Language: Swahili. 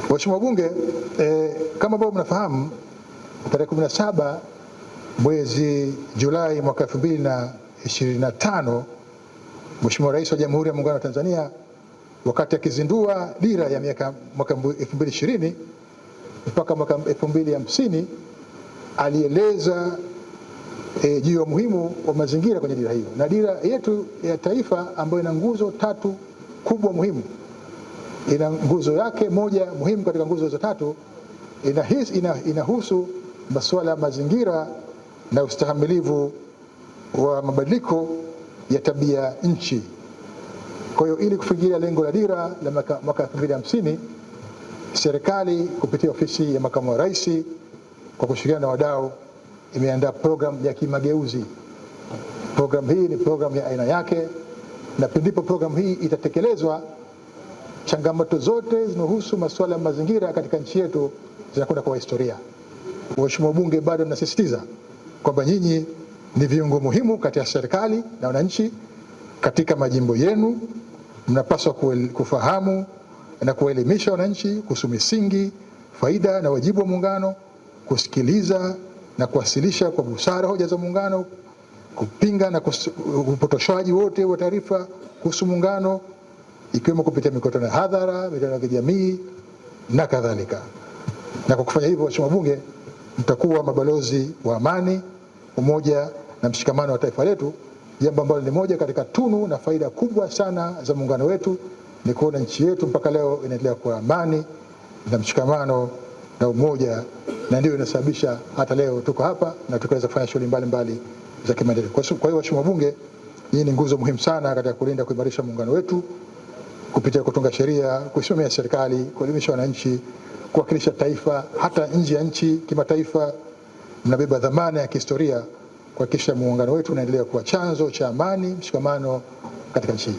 Waheshimiwa wabunge, kama ambavyo mnafahamu, tarehe 17 mwezi Julai mwaka 2025 Mheshimiwa Rais wa Jamhuri ya Muungano wa Tanzania wakati akizindua dira ya mwaka 2020 mpaka mwaka 2050 alieleza juu ya umuhimu wa mazingira kwenye dira hiyo, na dira yetu ya taifa ambayo ina nguzo 3 kubwa muhimu. Ina nguzo yake moja muhimu katika nguzo hizo 3 inahusu masuala ya mazingira na ustahimilivu wa mabadiliko ya tabia nchi. Kwa hiyo ili kufikia lengo la dira la mwaka 2050, serikali kupitia ofisi ya Makamu wa Rais kwa kushirikiana na wadau imeandaa program ya kimageuzi. Program hii ni program ya aina yake, na pindipo program hii itatekelezwa, changamoto zote zinazohusu masuala ya mazingira katika nchi yetu zinakwenda kwa historia. Waheshimiwa wabunge, bado nasisitiza kwamba nyinyi ni viungo muhimu kati ya serikali na wananchi katika majimbo yenu. Mnapaswa kufahamu na kuelimisha wananchi kuhusu misingi, faida na wajibu wa muungano, kusikiliza na kuwasilisha kwa busara hoja za muungano, kupinga na upotoshaji wote wa taarifa kuhusu muungano, ikiwemo kupitia mikutano ya hadhara, mikutano ya kijamii na kadhalika. Na kwa kufanya hivyo, waheshimiwa wabunge, mtakuwa mabalozi wa amani, umoja na mshikamano wa taifa letu, jambo ambalo ni moja katika tunu na faida kubwa sana za muungano wetu, ni kuona nchi yetu mpaka leo inaendelea kuwa amani na mshikamano na umoja, na ndio inasababisha hata leo tuko hapa na tukaweza kufanya shughuli mbalimbali za kimaendeleo. Kwa hiyo waheshimiwa wabunge, hii ni nguzo muhimu sana katika kulinda, kuimarisha muungano wetu kupitia kutunga sheria, kusimamia serikali, kuelimisha wananchi, kuwakilisha taifa hata nje ya nchi, kimataifa. Mnabeba dhamana ya kihistoria kuhakikisha muungano wetu unaendelea kuwa chanzo cha amani, mshikamano katika nchi hii.